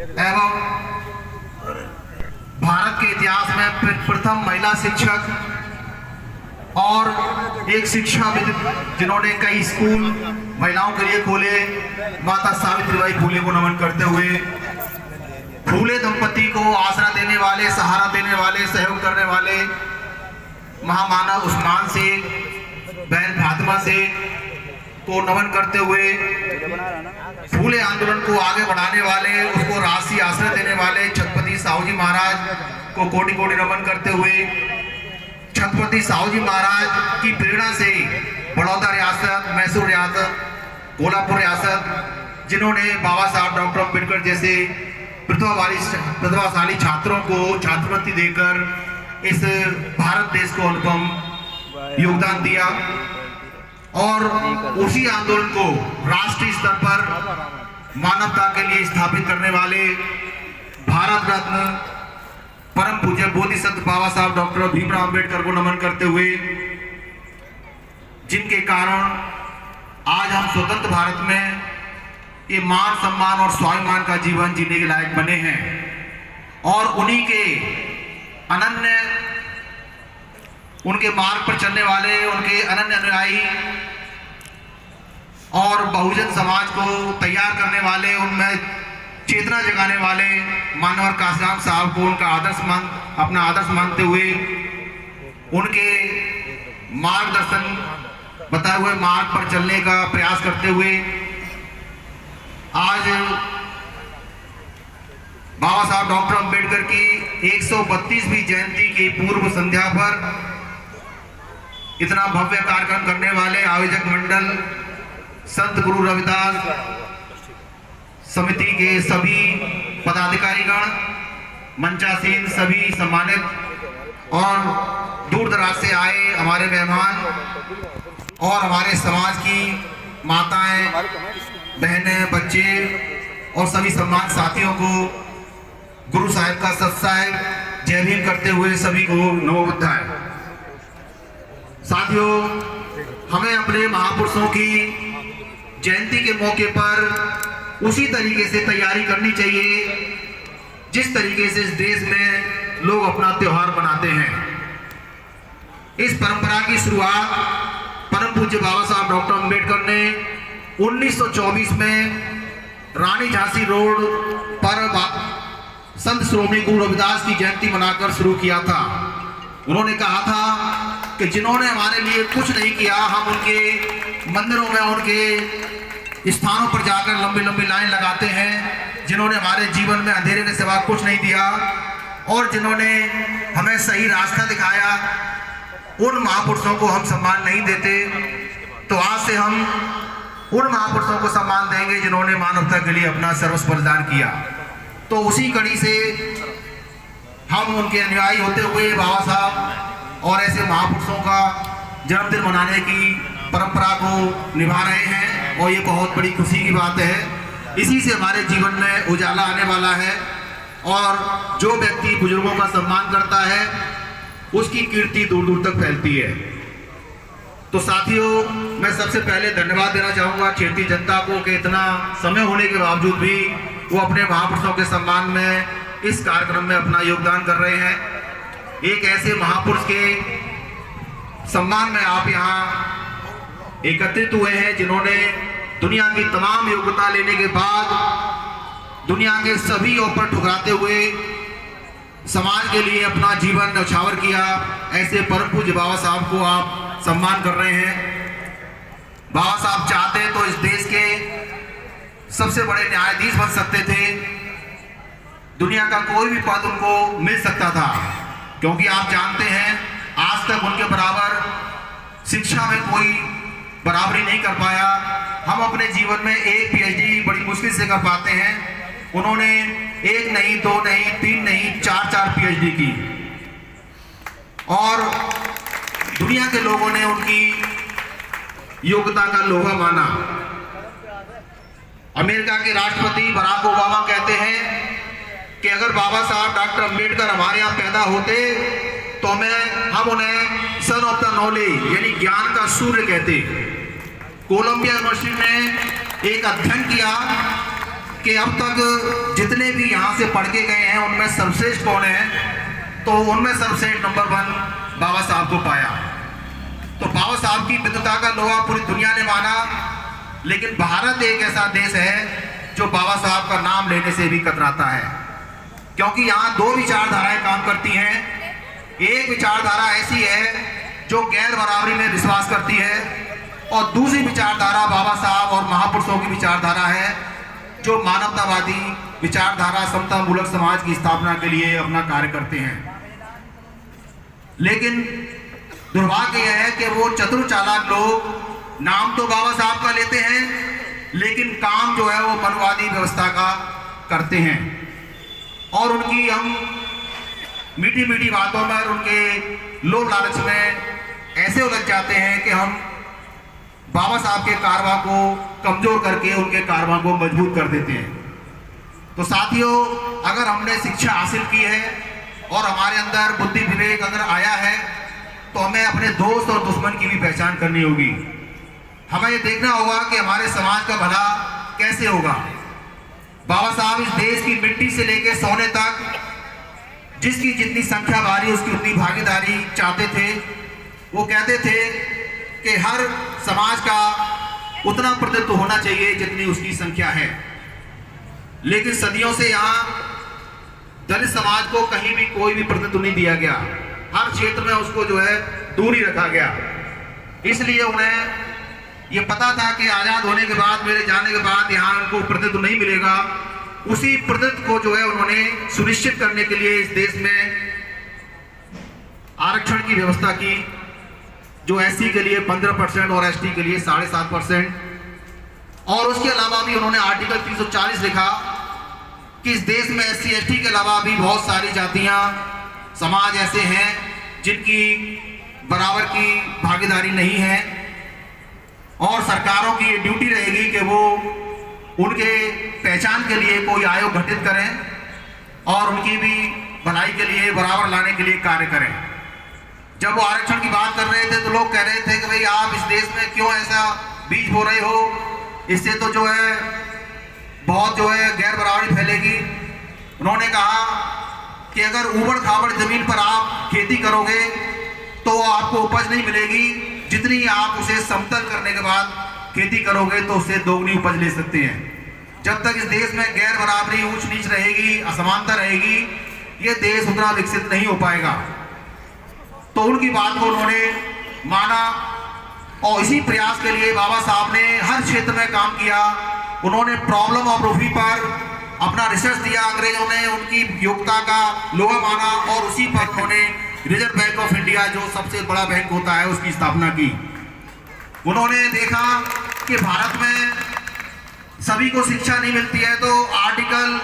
एवं भारत के इतिहास में प्रथम महिला शिक्षक और एक शिक्षाविद जिन्होंने कई स्कूल महिलाओं के लिए खोले, माता सावित्रीबाई फूले को नमन करते हुए फूले दंपति को आसरा देने वाले, सहारा देने वाले, सहयोग करने वाले महामानव उस्मान शेख, बहन फातिमा शेख को नमन करते हुए फूले आंदोलन को आगे बढ़ाने वाले, उसको राशि आश्रय देने वाले छत्रपति साहू जी महाराज को कोटि कोटि नमन करते हुए छत्रपति साहू जी महाराज की प्रेरणा से बड़ौदा रियासत, मैसूर रियासत, कोल्हापुर रियासत, जिन्होंने बाबा साहब डॉक्टर अम्बेडकर जैसे प्रतिभाशाली छात्रों को छात्रवृत्ति देकर इस भारत देश को अनुपम योगदान दिया और उसी आंदोलन को राष्ट्रीय स्तर पर मानवता के लिए स्थापित करने वाले भारत रत्न परम पूज्य बोधिसत्व बाबा साहब डॉक्टर भीमराव अम्बेडकर को नमन करते हुए, जिनके कारण आज हम स्वतंत्र भारत में ये मान सम्मान और स्वाभिमान का जीवन जीने के लायक बने हैं और उन्हीं के अनन्य, उनके मार्ग पर चलने वाले, उनके अनन्य अनुयायी और बहुजन समाज को तैयार करने वाले, उनमें चेतना जगाने वाले मानवर काशीराम साहब को अपना आदर्श मानते हुए उनके मार्गदर्शन बताए हुए मार्ग पर चलने का प्रयास करते हुए आज बाबा साहब डॉक्टर अम्बेडकर की 132वीं जयंती की पूर्व संध्या पर इतना भव्य कार्यक्रम करने वाले आयोजक मंडल संत गुरु रविदास समिति के सभी पदाधिकारीगण, मंचासीन सभी सम्मानित और दूर दराज से आए हमारे मेहमान और हमारे समाज की माताएं, बहनें, बच्चे और सभी सम्मान साथियों को गुरु साहिब का सत साहिब जय भीम करते हुए सभी को नमो बुद्धाय। साथियों, हमें अपने महापुरुषों की जयंती के मौके पर उसी तरीके से तैयारी करनी चाहिए जिस तरीके से इस देश में लोग अपना त्योहार मनाते हैं। इस परंपरा की शुरुआत परम पूज्य बाबा साहब डॉक्टर अम्बेडकर ने 1924 में रानी झांसी रोड पर संत श्रोमणी गुरु रविदास की जयंती मनाकर शुरू किया था। उन्होंने कहा था कि जिन्होंने हमारे लिए कुछ नहीं किया, हम उनके मंदिरों में, उनके स्थानों पर जाकर लंबी लंबी लाइन लगाते हैं। जिन्होंने हमारे जीवन में अंधेरे के सिवा कुछ नहीं दिया और जिन्होंने हमें सही रास्ता दिखाया, उन महापुरुषों को हम सम्मान नहीं देते। तो आज से हम उन महापुरुषों को सम्मान देंगे जिन्होंने मानवता के लिए अपना सर्वस्व बलिदान किया। तो उसी कड़ी से हम उनके अनुयायी होते हुए बाबा साहब और ऐसे महापुरुषों का जन्मदिन मनाने की परंपरा को निभा रहे हैं और ये बहुत बड़ी खुशी की बात है। इसी से हमारे जीवन में उजाला आने वाला है और जो व्यक्ति बुजुर्गों का सम्मान करता है उसकी कीर्ति दूर दूर तक फैलती है। तो साथियों, मैं सबसे पहले धन्यवाद देना चाहूँगा क्षेत्रीय जनता को कि इतना समय होने के बावजूद भी वो अपने महापुरुषों के सम्मान में इस कार्यक्रम में अपना योगदान कर रहे हैं। एक ऐसे महापुरुष के सम्मान में आप यहाँ एकत्रित हुए हैं जिन्होंने दुनिया की तमाम योग्यता लेने के बाद दुनिया के सभी ओर ठुकराते हुए समाज के लिए अपना जीवन न्यौछावर किया। ऐसे परम पूज्य बाबा साहब को आप सम्मान कर रहे हैं। बाबा साहब चाहते तो इस देश के सबसे बड़े न्यायाधीश बन सकते थे। दुनिया का कोई भी पद उनको मिल सकता था, क्योंकि आप जानते हैं आज तक उनके बराबर शिक्षा में कोई बराबरी नहीं कर पाया। हम अपने जीवन में एक पीएचडी बड़ी मुश्किल से कर पाते हैं। उन्होंने एक नहीं, दो नहीं, तीन नहीं, चार पीएचडी की और दुनिया के लोगों ने उनकी योग्यता का लोहा माना। अमेरिका के राष्ट्रपति बराक ओबामा कहते हैं कि अगर बाबा साहब डॉक्टर अम्बेडकर हमारे यहाँ पैदा होते तो हम उन्हें सन ऑफ द नॉलेज यानी ज्ञान का सूर्य कहते। कोलंबिया यूनिवर्सिटी ने एक अध्ययन किया कि अब तक जितने भी यहाँ से पढ़ के गए हैं उनमें सर्वश्रेष्ठ कौन है, तो उनमें सर्वश्रेष्ठ नंबर 1 बाबा साहब को पाया। तो बाबा साहब की विद्वता का लोहा पूरी दुनिया ने माना, लेकिन भारत एक ऐसा देश है जो बाबा साहब का नाम लेने से भी कतराता है, क्योंकि यहाँ 2 विचारधाराएं काम करती हैं। एक विचारधारा ऐसी है जो गैर बराबरी में विश्वास करती है, और दूसरी विचारधारा बाबा साहब और महापुरुषों की विचारधारा है जो मानवतावादी विचारधारा समता मूलक समाज की स्थापना के लिए अपना कार्य करते हैं। लेकिन दुर्भाग्य यह है कि वो चतुर चालाक लोग नाम तो बाबा साहब का लेते हैं, लेकिन काम जो है वो मनवादी व्यवस्था का करते हैं, और उनकी हम मीठी मीठी बातों में, उनके लोभ लालच में ऐसे उलझ जाते हैं कि हम बाबा साहब के कारवां को कमजोर करके उनके कारवां को मजबूत कर देते हैं। तो साथियों, अगर हमने शिक्षा हासिल की है और हमारे अंदर बुद्धि विवेक अगर आया है, तो हमें अपने दोस्त और दुश्मन की भी पहचान करनी होगी। हमें ये देखना होगा कि हमारे समाज का भला कैसे होगा। बाबा साहब इस देश की मिट्टी से लेकर सोने तक जिसकी जितनी संख्या भारी उसकी उतनी भागीदारी चाहते थे। वो कहते थे कि हर समाज का उतना प्रतिनिधित्व होना चाहिए जितनी उसकी संख्या है, लेकिन सदियों से यहाँ दलित समाज को कहीं भी कोई भी प्रतिनिधित्व नहीं दिया गया। हर क्षेत्र में उसको जो है दूर ही रखा गया। इसलिए उन्हें ये पता था कि आज़ाद होने के बाद, मेरे जाने के बाद यहाँ उनको प्रतिनिधित्व नहीं मिलेगा। उसी प्रतिनिधित्व को जो है उन्होंने सुनिश्चित करने के लिए इस देश में आरक्षण की व्यवस्था की, जो एससी के लिए 15% और एसटी के लिए 7.5%, और उसके अलावा भी उन्होंने आर्टिकल 340 लिखा कि इस देश में एससी एसटी के अलावा भी बहुत सारी जातियां, समाज ऐसे हैं जिनकी बराबर की भागीदारी नहीं है, और सरकारों की ये ड्यूटी रहेगी कि वो उनके पहचान के लिए कोई आयोग गठित करें और उनकी भी भलाई के लिए, बराबर लाने के लिए कार्य करें। जब वो आरक्षण की बात कर रहे थे तो लोग कह रहे थे कि भाई आप इस देश में क्यों ऐसा बीज बो रहे हो, इससे तो जो है बहुत जो है गैर बराबरी फैलेगी। उन्होंने कहा कि अगर ऊबड़ खाबड़ जमीन पर आप खेती करोगे तो आपको उपज नहीं मिलेगी, जितनी आप उसे समतल करने के बाद खेती करोगे तो उससे दोगुनी उपज ले सकते हैं। जब तक इस देश में गैर बराबरी, ऊंच नीच रहेगी, असमानता रहेगी, ये देश उतना विकसित नहीं हो पाएगा। तो उनकी बात को उन्होंने माना, और इसी प्रयास के लिए बाबा साहब ने हर क्षेत्र में काम किया। उन्होंने प्रॉब्लम ऑफ रूपी पर अपना रिसर्च दिया, अंग्रेजों ने उनकी योग्यता का लोहा माना, और उसी पर उन्होंने रिजर्व बैंक ऑफ इंडिया, जो सबसे बड़ा बैंक होता है, उसकी स्थापना की। उन्होंने देखा कि भारत में सभी को शिक्षा नहीं मिलती है, तो आर्टिकल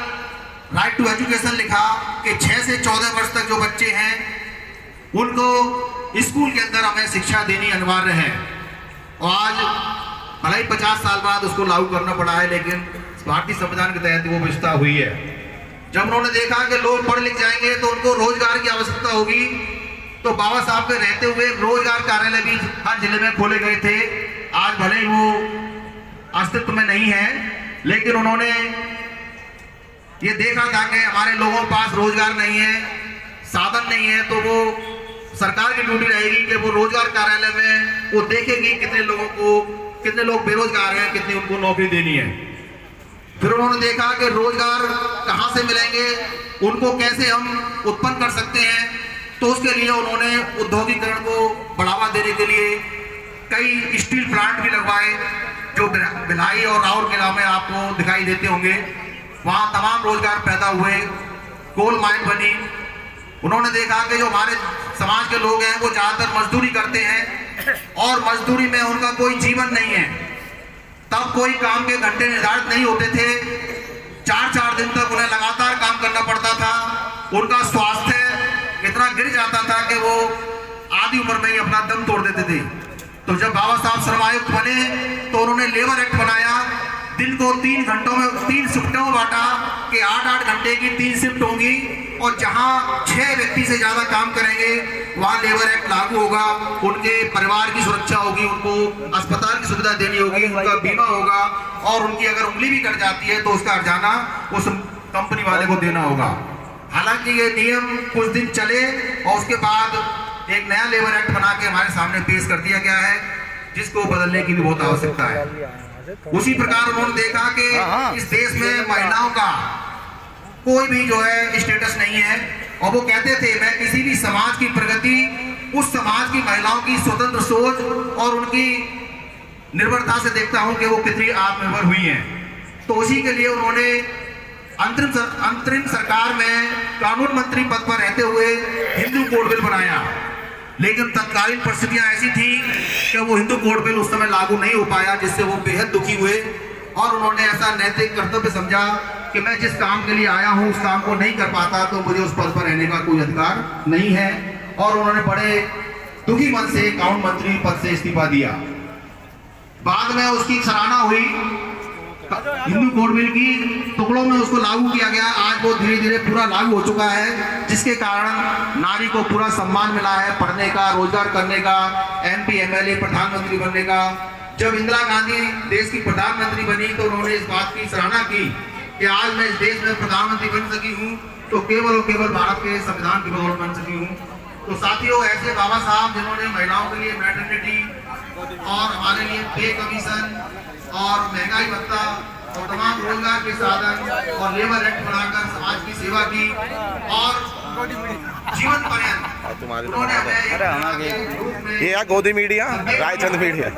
राइट टू एजुकेशन लिखा कि 6 से 14 वर्ष तक जो बच्चे हैं उनको स्कूल के अंदर हमें शिक्षा देनी अनिवार्य है। और आज भले ही 50 साल बाद उसको लागू करना पड़ा है, लेकिन भारतीय संविधान के तहत वो व्यवस्था हुई है। जब उन्होंने देखा कि लोग पढ़ लिख जाएंगे तो उनको रोजगार की आवश्यकता होगी, तो बाबा साहब के रहते हुए रोजगार कार्यालय भी हर जिले में खोले गए थे। आज भले ही वो अस्तित्व में नहीं है, लेकिन उन्होंने ये देखा था कि हमारे लोगों के पास रोजगार नहीं है, साधन नहीं है, तो वो सरकार की ड्यूटी रहेगी कि वो रोजगार कार्यालय में वो देखेगी कितने लोग बेरोजगार हैं, कितनी उनको नौकरी देनी है। फिर उन्होंने देखा कि रोजगार कहाँ से मिलेंगे, उनको कैसे हम उत्पन्न कर सकते हैं, तो उसके लिए उन्होंने औद्योगिकरण को बढ़ावा देने के लिए कई स्टील प्लांट भी लगवाए, जो भिलाई और राउर किला में आपको दिखाई देते होंगे। वहाँ तमाम रोजगार पैदा हुए, कोल माइन बनी। उन्होंने देखा कि जो हमारे समाज के लोग हैं वो ज़्यादातर मजदूरी करते हैं, और मजदूरी में उनका कोई जीवन नहीं है। तब कोई काम के घंटे निर्धारित नहीं होते थे, 4-4 दिन तक उन्हें लगातार काम करना पड़ता था। उनका स्वास्थ्य इतना गिर जाता था कि वो आधी उम्र में ही अपना दम तोड़ देते थे। तो जब बाबा साहब श्रम आयुक्त बने तो उन्होंने लेबर एक्ट बनाया, दिन को 3 घंटों में 3 शिफ्टों में बांटा कि 8-8 घंटे की 3 शिफ्ट होंगी और जहां 6 व्यक्ति से ज्यादा काम करेंगे वहां लेबर एक्ट लागू होगा, उनके परिवार की सुरक्षा होगी, उनको अस्पताल की सुविधा देनी होगी, उनका बीमा होगा और उनकी अगर उंगली भी कट जाती है तो उसका हर्जाना उस कंपनी वाले को देना होगा। हालांकि ये नियम कुछ दिन चले और उसके बाद एक नया लेबर एक्ट बना के हमारे सामने पेश कर दिया गया है, जिसको बदलने की भी बहुत आवश्यकता है। उसी प्रकार उन्होंने देखा कि इस देश में महिलाओं का कोई भी जो है स्टेटस नहीं है और वो कहते थे मैं किसी भी समाज की प्रगति उस समाज की महिलाओं की स्वतंत्र सोच और उनकी निर्भरता से देखता हूं कि वो कितनी आत्मनिर्भर हुई हैं। तो उसी के लिए उन्होंने अंतरिम सरकार में कानून मंत्री पद पर रहते हुए हिंदू कोड बिल बनाया, लेकिन तत्कालीन परिस्थितियां ऐसी थी कि वो हिंदू कोड बिल उस समय लागू नहीं हो पाया, जिससे वो बेहद दुखी हुए और उन्होंने ऐसा नैतिक कर्तव्य समझा कि मैं जिस काम के लिए आया हूं उस काम को नहीं कर पाता तो मुझे उस पद पर रहने का कोई अधिकार नहीं है और उन्होंने बड़े दुखी मन से कानून मंत्री पद से इस्तीफा दिया। बाद में उसकी सराहना हुई, हिंदू कोड बिल की टुकड़ों में उसको लागू किया गया। आज वो धीरे धीरे पूरा लागू हो चुका है, जिसके कारण नारी को पूरा सम्मान मिला है पढ़ने का, रोजगार करने का, MP MLA प्रधानमंत्री बनने का। जब इंदिरा गांधी देश की प्रधानमंत्री बनी तो उन्होंने इस बात की सराहना की कि आज मैं इस देश में प्रधानमंत्री बन सकी हूँ तो केवल और केवल भारत के संविधान की बदौलत बन सकी हूँ। तो साथियों, ऐसे बाबा साहब जिन्होंने महिलाओं के लिए मैटरनिटी और हमारे लिए पे कमीशन और महंगाई भत्ता और तमाम रोजगार के साधन और लेबर एक्ट बनाकर समाज की सेवा की और जीवन पर्यंत उन्होंने हमें ये गोदी मीडिया, रायचंद मीडिया।